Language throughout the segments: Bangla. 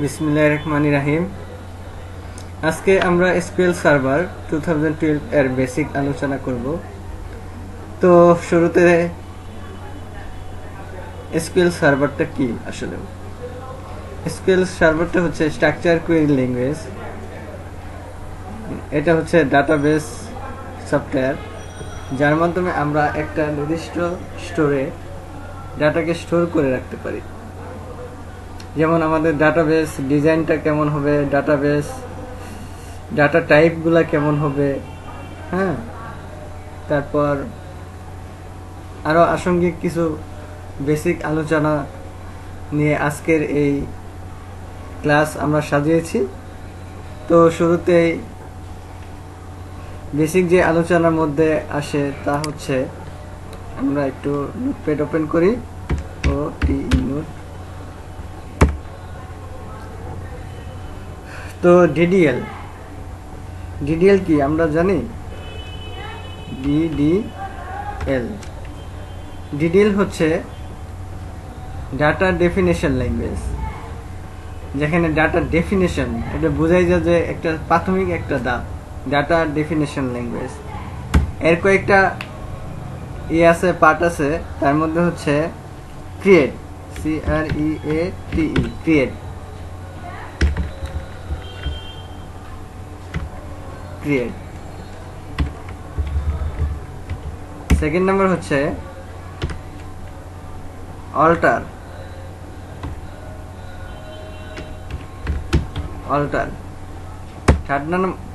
বিসমিল্লাহির রহমানির রহিম। আজকে আমরা এসকিউএল সার্ভার 2012 এর বেসিক আলোচনা করব। তো শুরুতে এসকিউএল সার্ভারটা কি আসলে? এসকিউএল সার্ভারটা হচ্ছে স্ট্রাকচার কোয়েরি ল্যাঙ্গুয়েজ। এটা হচ্ছে ডাটাবেস সফটওয়্যার, যার মাধ্যমে আমরা একটা নির্দিষ্ট স্টোরে ডাটাকে স্টোর করে রাখতে পারি। যেমন আমাদের ডাটাবেস ডিজাইনটা কেমন হবে, ডাটা টাইপগুলো কেমন হবে, হ্যাঁ, তারপর আরও আনুষঙ্গিক কিছু বেসিক আলোচনা নিয়ে আজকের এই ক্লাস আমরা সাজিয়েছি। তো শুরুতেই বেসিক যে আলোচনার মধ্যে আসে তা হচ্ছে, আমরা একটু নোটপ্যাড ওপেন করি, নোট। তো ডিডিএল কি আমরা জানি? ডিডিএল হচ্ছে ডাটা ডেফিনেশন ল্যাঙ্গুয়েজ। যেখানে ডাটা ডেফিনেশন এটা বোঝাই যায় যে একটা প্রাথমিক একটা ডাটা ডেফিনেশন ল্যাঙ্গুয়েজ। এর কয়েকটা আছে, পার্ট আছে। তার মধ্যে হচ্ছে ক্রিয়েট, ক্রিয়েট। সেকেন্ড নাম্বার হচ্ছে অল্টার।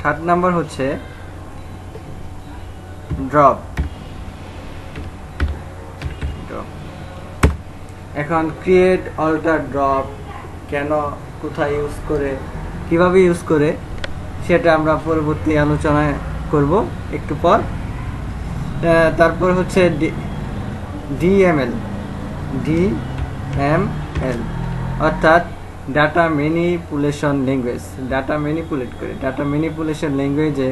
থার্ড নাম্বার হচ্ছে ড্রপ। এখন ক্রিয়েট, অল্টার, ড্রপ কেন, কোথায় ইউজ করে, কিভাবে ইউজ করে, সেটা আমরা পরবর্তী আলোচনায় করব একটু পর। তারপর হচ্ছে ডিএমএল, অর্থাৎ data manipulation language. Data manipulate করে। ডাটা ম্যানিপুলেশন ল্যাঙ্গুয়েজে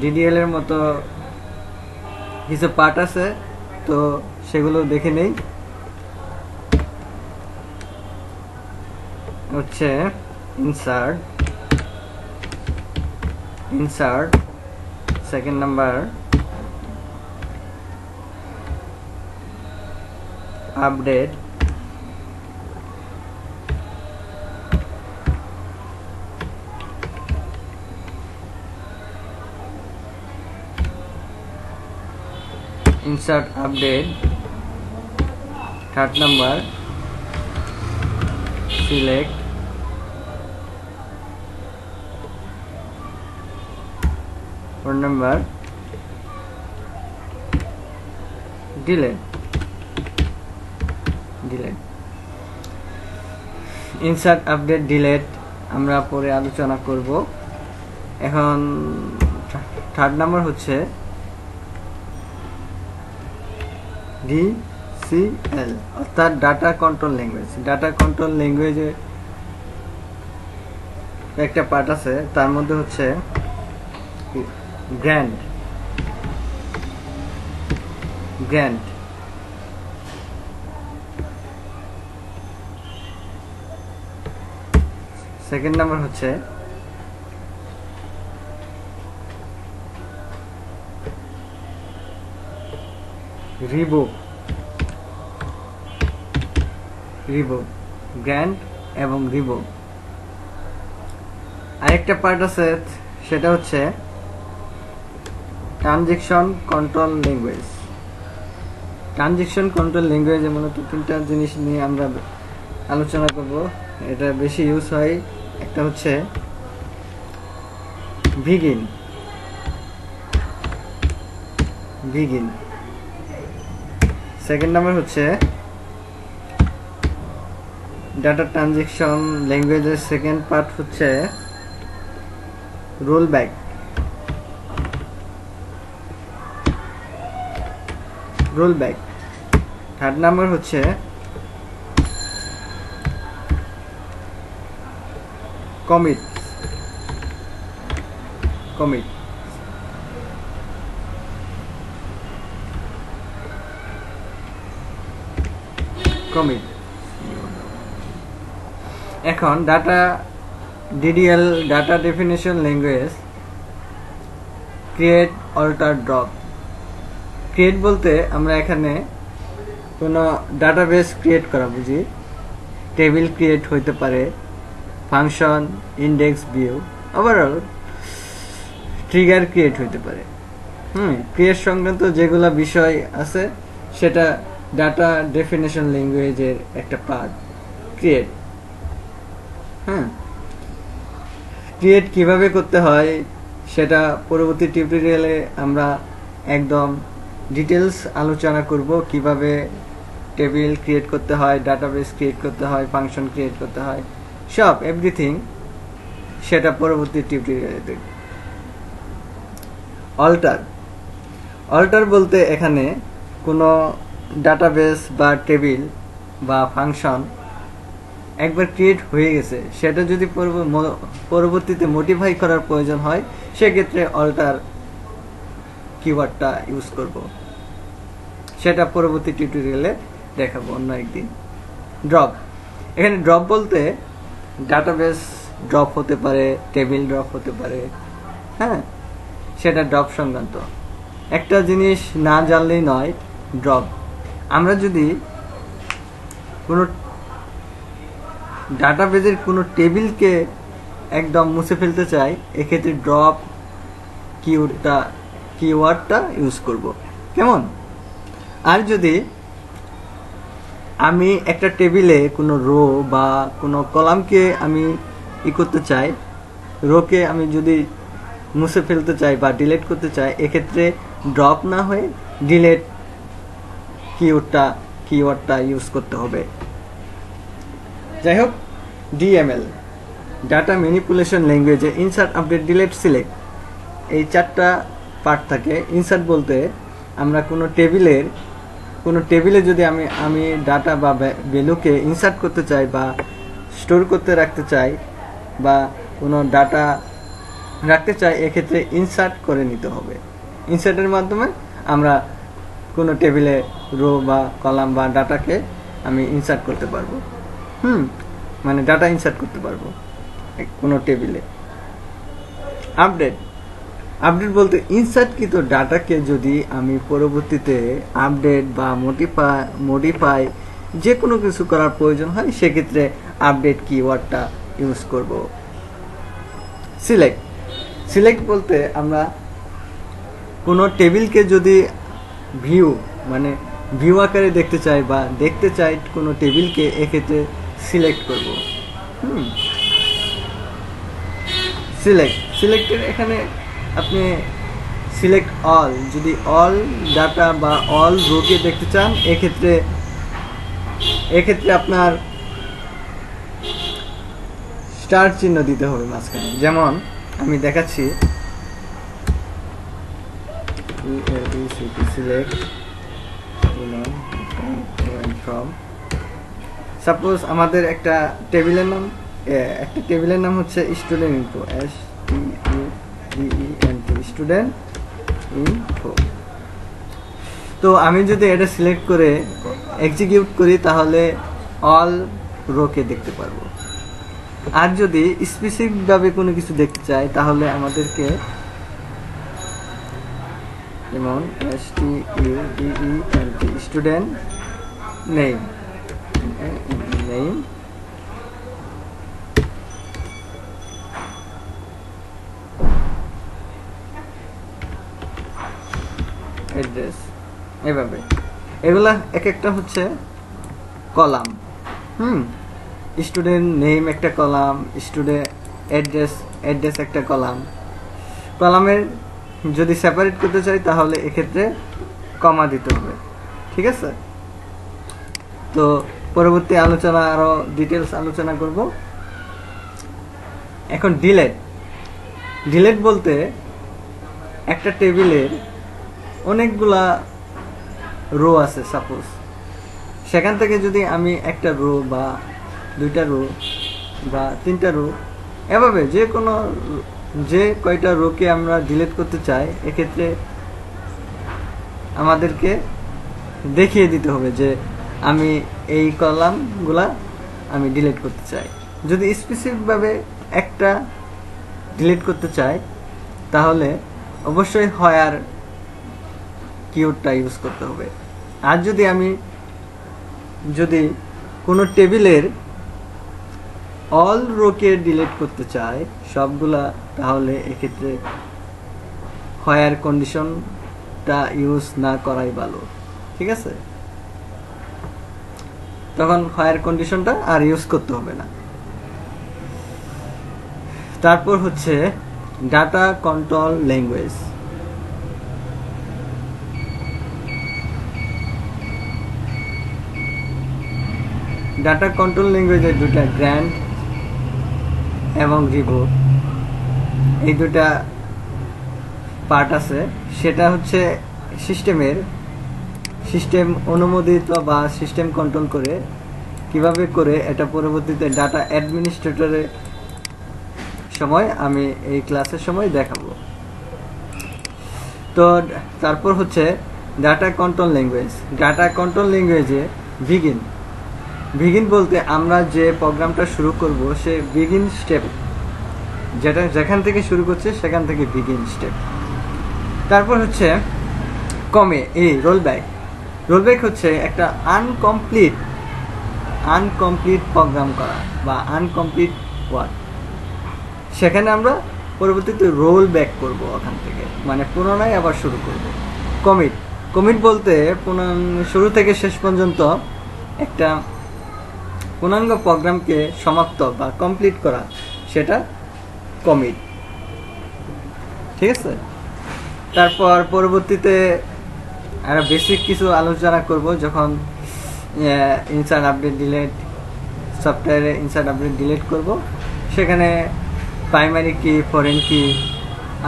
ডিডিএল এর মতো কিছু পার্ট আছে, তো সেগুলো দেখে নেই। হচ্ছে insert, second number update, third number select, four number delete. Insert, update, delete আমরা পরে আলোচনা করব। এখন থার্ড নাম্বার হচ্ছে ডিসিএল, অর্থাৎ data control language. Data control ল্যাঙ্গুয়েজে একটা পার্ট আছে, তার মধ্যে হচ্ছে গ্র্যান্ট। সেকেন্ড নাম্বার হচ্ছে রিভোক। গ্র্যান্ট এবং রিভোক। আরেকটা পার্ট আছে, সেটা হচ্ছে ট্রানজেকশন কন্ট্রোল ল্যাঙ্গুয়েজ। মূলত তিনটা জিনিস নিয়ে আমরা আলোচনা করব। এটা বেশি ইউজ হয়। একটা হচ্ছে বিগিন। সেকেন্ড নাম্বার হচ্ছে ডাটা ট্রানজেকশন ল্যাঙ্গুয়েজের সেকেন্ড পার্ট হচ্ছে রোলব্যাক। থার্ড নাম্বার হচ্ছে কমিট। এখন data DDL data definition language create alter drop. Create বলতে আমরা এখানে কোনো ডাটাবেস ক্রিয়েট করা বুঝি। টেবিল ক্রিয়েট হইতে পারে, function, index, view, overall trigger create হইতে পারে। ক্রিয়েট সংক্রান্ত যেগুলা বিষয় আছে সেটা ডাটা ডেফিনেশন ল্যাঙ্গুয়েজের একটা পার্ট ক্রিয়েট। ক্রিয়েট কিভাবে করতে হয় সেটা পরবর্তী টিউটোরিয়ালে আমরা একদম ডিটেলস আলোচনা করব। কিভাবে টেবিল ক্রিয়েট করতে হয়, ডাটাবেস ক্রিয়েট করতে হয়, ফাংশন ক্রিয়েট করতে হয়, সব এভরিথিং সেটা পরবর্তী টিউটোরিয়ালে দেখব। অল্টার অল্টার বলতে এখানে কোনো ডাটাবেস বা টেবিল বা ফাংশন একবার ক্রিয়েট হয়ে গেছে, সেটা যদি পরবর্তীতে মডিফাই করার প্রয়োজন হয় সেক্ষেত্রে অল্টার কিওয়ার্ডটা ইউজ করব। সেটা পরবর্তী টিউটোরিয়ালে দেখাবো অন্য একদিন। ড্রপ, এখানে ড্রপ বলতে ডাটাবেস ড্রপ হতে পারে, টেবিল ড্রপ হতে পারে। সেটা ড্রপ সংক্রান্ত একটা জিনিস না জানলেই নয়। ড্রপ, আমরা যদি কোনো ডাটাবেজের কোনো টেবিলকে একদম মুছে ফেলতে চাই এক্ষেত্রে ড্রপ কিওয়ার্ডটা ইউজ করব। কেমন? আর যদি আমি একটা টেবিলে কোনো রো বা কোনো কলামকে আমি করতে চাই, রোকে আমি যদি মুছে ফেলতে চাই বা ডিলিট করতে চাই এক্ষেত্রে ড্রপ না হয়ে ডিলিট কিওয়ার্ডটা ইউজ করতে হবে। যাই হোক, ডিএমএল ডাটা ম্যানিপুলেশন ল্যাঙ্গুয়েজে ইনসার্ট, আপডেট, ডিলিট, সিলেক্ট এই 4টা পার্ট থাকে। ইনসার্ট বলতে আমরা কোনো টেবিলে যদি আমি ডাটা বা ভ্যালুকে ইনসার্ট করতে চাই বা স্টোর করতে রাখতে চাই বা কোনো ডাটা রাখতে চাই এক্ষেত্রে ইনসার্ট করে নিতে হবে। ইনসার্টের মাধ্যমে আমরা কোনো টেবিলে রো বা কলাম বা ডাটাকে আমি ইনসার্ট করতে পারবো। মানে ডাটা ইনসার্ট করতে পারবো কোনো টেবিলে। আপডেট বলতে ইনসার্টকৃত ডাটাকে যদি আমি পরবর্তীতে আপডেট বা মডিফাই যে কোনো কিছু করার প্রয়োজন হয় সেক্ষেত্রে আপডেট কিওয়ার্ডটা ইউজ করব। সিলেক্ট বলতে আমরা কোনো টেবিলকে যদি ভিউ আকারে দেখতে চাই বা দেখতে চাই কোনো টেবিলকে এক্ষেত্রে সিলেক্ট করব। সিলেক্টের এখানে আপনি সিলেক্ট অল, যদি অল ডাটা বা অল রোকে দেখতে চান এক্ষেত্রে আপনার স্টার চিহ্ন দিতে হবে মাঝখানে। যেমন আমি দেখাচ্ছি, সিলেক্ট ফ্রম, সাপোজ আমাদের একটা টেবিলের নাম হচ্ছে স্টুডেন্ট ইনফো, স্টুডেন্ট ইনফো। তো আমি যদি এটা সিলেক্ট করে এক্সিকিউট করি তাহলে অল রোকে দেখতে পারবো। আর যদি স্পেসিফিক ভাবে কোনো কিছু দেখতে চাই তাহলে আমাদেরকে যেমন স্টুডেন্ট নেম অ্যাড্রেস, এভাবে এগুলা এক একটা হচ্ছে কলাম। স্টুডেন্ট নেম একটা কলাম, স্টুডেন্ট অ্যাড্রেস একটা কলাম। কলামের যদি সেপারেট করতে চাই তাহলে এক্ষেত্রে কমা দিতে হবে। ঠিক আছে? তো পরবর্তী আলোচনা আরো ডিটেলস আলোচনা করব। এখন ডিলিট বলতে একটা টেবিলের অনেকগুলা রো আছে সাপোজ, সেখান থেকে যদি আমি একটা রো বা 2টা রো বা 3টা রো এভাবে যে কয়টা রোকে আমরা ডিলিট করতে চাই এক্ষেত্রে আমাদেরকে দেখিয়ে দিতে হবে যে আমি এই কলামগুলা আমি ডিলিট করতে চাই। যদি স্পেসিফিকভাবে একটা ডিলিট করতে চাই তাহলে অবশ্যই হোয়ার কিওয়ার্ডটা ইউজ করতে হবে। আর যদি কোনো টেবিলের অল রোকে ডিলিট করতে চাই সবগুলা, তাহলে এক্ষেত্রে হোয়ার কন্ডিশনটা ইউজ না করাই ভালো, ঠিক আছে? তখন হোয়ার কন্ডিশনটা আর ইউজ করতে হবে না। তারপর হচ্ছে data control language. Data control ল্যাঙ্গুয়েজের দুটা গ্র্যান্ড এবং রিভো, এই দুটা পার্ট আছে। সেটা হচ্ছে সিস্টেম অনুমোদিত বা সিস্টেম কন্ট্রোল করে কিভাবে করে এটা পরবর্তীতে ডাটা অ্যাডমিনিস্ট্রেটরের সময় আমি এই ক্লাসের সময় দেখাবো। তো তারপর হচ্ছে data control language. Data control ল্যাঙ্গুয়েজে বিগিন বলতে আমরা যে প্রোগ্রামটা শুরু করব সে বিগিন স্টেপ, যেখান থেকে শুরু করছে সেখান থেকে বিগিন স্টেপ। তারপর হচ্ছে রোলব্যাক হচ্ছে একটা আনকমপ্লিট প্রোগ্রাম করা বা আনকমপ্লিট ওয়ার্ক। সেখানে আমরা পরবর্তীতে রোল ব্যাক করব, ওখান থেকে মানে পুনরায় আবার শুরু করব। কমিট বলতে শুরু থেকে শেষ পর্যন্ত একটা পূর্ণাঙ্গ প্রোগ্রামকে সমাপ্ত বা কমপ্লিট করা, সেটা কমিট, ঠিক আছে? তারপর পরবর্তীতে আরো বেসিক কিছু আলোচনা করব যখন ইনসার্ট আপডেট ডিলিট, সফটওয়্যারে ইনসার্ট আপডেট ডিলিট করব। সেখানে প্রাইমারি কি, ফরেন কি,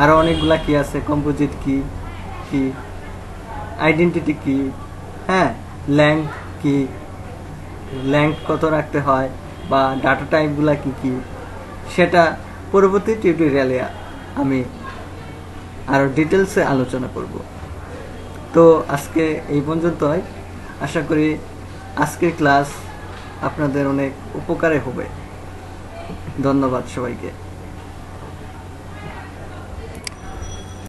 আরো অনেকগুলা কি আছে, কম্পোজিট কি, আইডেন্টিটি কি, হ্যাঁ, ল্যাংথ কত রাখতে হয় বা ডাটা টাইপগুলা কি সেটা পরবর্তী টিউটোরিয়ালে আমি আরো ডিটেলসে আলোচনা করব। তো আজকে এই পর্যন্তই। আশা করি আজকের ক্লাস আপনাদের অনেক উপকারে হবে। ধন্যবাদ সবাইকে।